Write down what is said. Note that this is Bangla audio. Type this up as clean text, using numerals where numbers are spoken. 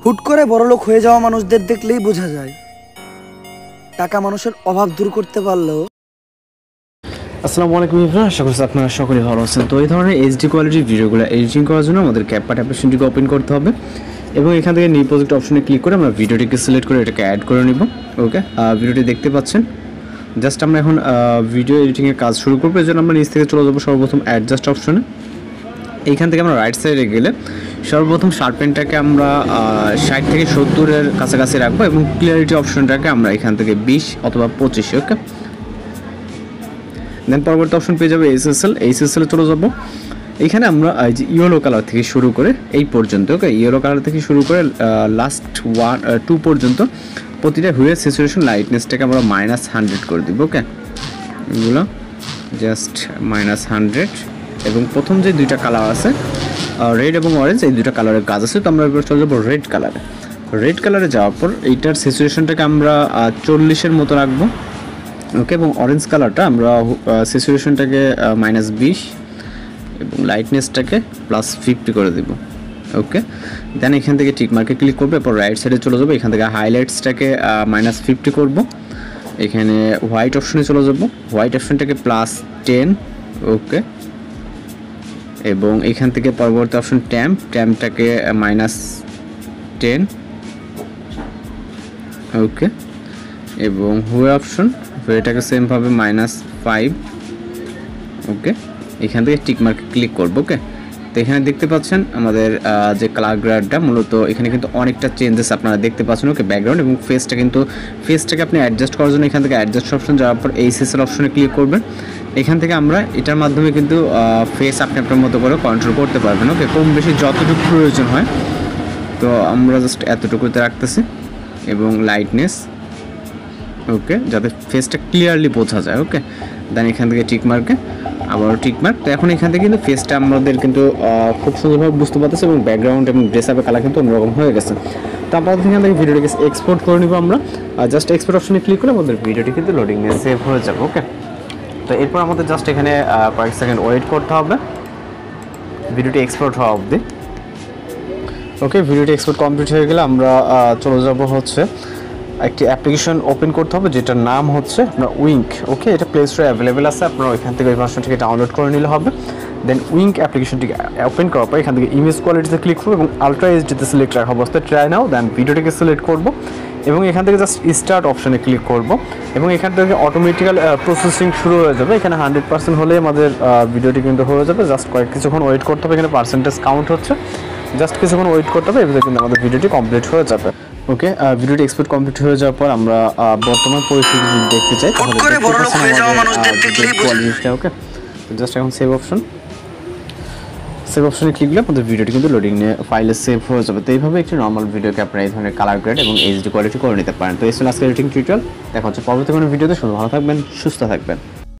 হুট করে বড়লোক হয়ে যাওয়া মানুষদের দেখলেই বোঝা যায় টাকা মানুষের অভাব দূর করতে পারলেও। আসসালামু আলাইকুম এভরিওয়ান, আশা করছি আপনারা সকলেই ভালো আছেন। তো এই ধরনের এইচডি কোয়ালিটির ভিডিওগুলো এডিটিং করার জন্য আমাদের ক্যাপকাট অ্যাপ্লিকেশনটিকে ওপেন করতে হবে এবং এখান থেকে নিউ প্রজেক্ট অপশনে ক্লিক করে আমরা ভিডিওটিকে সিলেক্ট করে এটাকে অ্যাড করে নিব। ওকে, ভিডিওটি দেখতে পাচ্ছেন। জাস্ট আমরা এখন ভিডিও এডিটিংয়ের কাজ শুরু করবো। এর জন্য আমরা নিচ থেকে চলে যাবো সর্বপ্রথম অ্যাডজাস্ট অপশনে। এইখান থেকে আমরা রাইট সাইডে গেলে সর্বপ্রথম শার্পেনটাকে আমরা 60 থেকে 70-এর কাছাকাছি রাখবো এবং ক্লিয়ারিটি অপশনটাকে আমরা এখান থেকে 20 অথবা 25। ওকে, দেন পরবর্তী অপশন পেয়ে যাবে এইচএসএল চলে যাবো। এইখানে আমরা এই যে ইয়েলো কালার থেকে শুরু করে এই পর্যন্ত, ওকে, ইয়েলো কালার থেকে শুরু করে লাস্ট 2 পর্যন্ত প্রতিটা হুইয়ের স্যাচুরেশন লাইটনেসটাকে আমরা -100 করে দিব। ওকে, এগুলো জাস্ট -100 এবং প্রথম যে দুইটা কালার আছে রেড এবং অরেঞ্জ, এই দুইটা কালারের কাজ আছে। তো আমরা এবার চলে যাবো রেড কালারে যাওয়ার পর এইটার স্যাচুরেশনটাকে আমরা 40-এর মতো রাখবো। ওকে, এবং অরেঞ্জ কালারটা আমরা স্যাচুরেশনটাকে -20 এবং লাইটনেসটাকে +50 করে দেব। ওকে, দেন এখান থেকে টিক মার্কে ক্লিক করবো, এরপর রাইট সাইডে চলে যাবো। এখান থেকে হাইলাইটসটাকে -50 করব। এখানে হোয়াইট অপশনে চলে যাবো, হোয়াইট অপশনটাকে +10। ওকে, এবং এখান থেকে পরবর্তী অপশন ট্যাম্পটাকে -10। ওকে, এবং হুয়ে অপশন, হুয়েটাকে সেমভাবে -5। ওকে, এখান থেকে টিক মার্কে ক্লিক করব। ওকে, তো এখানে দেখতে পাচ্ছেন আমাদের যে কালার গ্রেডটা মূলত এখানে কিন্তু অনেকটা চেঞ্জেস আপনারা দেখতে পাচ্ছেন। ওকে, ব্যাকগ্রাউন্ড এবং ফেসটাকে আপনি অ্যাডজাস্ট করার জন্য এখান থেকে অ্যাডজাস্ট অপশন যাওয়ার পর এইচএসএল অপশনে ক্লিক করবেন। এখান থেকে আমরা এটার মাধ্যমে কিন্তু ফেস আপনি আপনার মতো করে কন্ট্রোল করতে পারবেন। ওকে, কম বেশি যতটুকু প্রয়োজন হয়, তো আমরা জাস্ট এতটুকুতে রাখতেছি এবং লাইটনেস। ওকে, যাতে ফেসটা ক্লিয়ারলি বোঝা যায়। ওকে, দেন এখান থেকে টিক মার্কে আবারও টিক মার্ক। তো এখন এখান থেকে কিন্তু ফেসটা আমাদের কিন্তু খুব সুন্দরভাবে বুঝতে পারতেছে এবং ব্যাকগ্রাউন্ড এবং ড্রেস আপের কালার কিন্তু অন্যরকম হয়ে গেছে। তো আমরা এখান থেকে ভিডিওটিকে এক্সপোর্ট করে নিব। আমরা জাস্ট এক্সপোর্ট অপশনে ক্লিক করে আমাদের ভিডিওটি কিন্তু লোডিং নিয়ে সেভ হয়ে যাবে। ওকে, তো এরপর আমাদের জাস্ট এখানে কয়েক সেকেন্ড ওয়েট করতে হবে ভিডিওটি এক্সপোর্ট হওয়া অবধি। ওকে, ভিডিওটি এক্সপোর্ট কমপ্লিট হয়ে গেলে আমরা চলে যাব হচ্ছে একটি অ্যাপ্লিকেশন ওপেন করতে হবে যেটার নাম হচ্ছে আপনার উইঙ্ক। ওকে, এটা প্লে স্টোরে অ্যাভেলেবেল আছে, আপনারা ওইখান থেকে ওই ভার্সনটিকে ডাউনলোড করে নিলে হবে। দেন উইঙ্ক অ্যাপ্লিকেশনটিকে ওপেন করার পর এখান থেকে ইমেজ কোয়ালিটিতে ক্লিক করবো এবং আলট্রা এইচডিতে সিলেক্ট রাখা অবস্থায় ট্রাই নাও। দেন ভিডিওটিকে সিলেক্ট করব এবং এখান থেকে জাস্ট স্টার্ট অপশনে ক্লিক করব এবং এখান থেকে অটোমেটিক্যাল প্রসেসিং শুরু হয়ে যাবে। এখানে 100% হলেই আমাদের ভিডিওটি কিন্তু হয়ে যাবে। জাস্ট কিছুক্ষণ ওয়েট করতে হবে। এখানে পার্সেন্টেজ কাউন্ট হচ্ছে, জাস্ট কিছুক্ষণ ওয়েট করতে হবে, এভাবে কিন্তু আমাদের ভিডিওটি কমপ্লিট হয়ে যাবে। ওকে, ভিডিওটি এক্সপোর্ট কমপ্লিট হয়ে যাওয়ার পর আমরা বর্তমান পরিস্থিতি যদি দেখতে চাই তাহলে কোয়ালিটিটা। ওকে, জাস্ট এখন সেভ অপশনে ক্লিক করলে আমাদের ভিডিওটি কিন্তু লোডিং নিয়ে ফাইলে সেভ হয়ে যাবে। তো এইভাবে একটি নর্মাল ভিডিওকে আপনারা এই ধরনের কালার গ্রেড এবং এইচডি কোয়ালিটি করে নিতে পারেন। তো এই ছিল আজকের এডিটিং টিউটোরিয়াল। দেখা হচ্ছে পরবর্তী কোনো ভিডিওতে। শুধু ভালো থাকবেন, সুস্থ থাকবেন।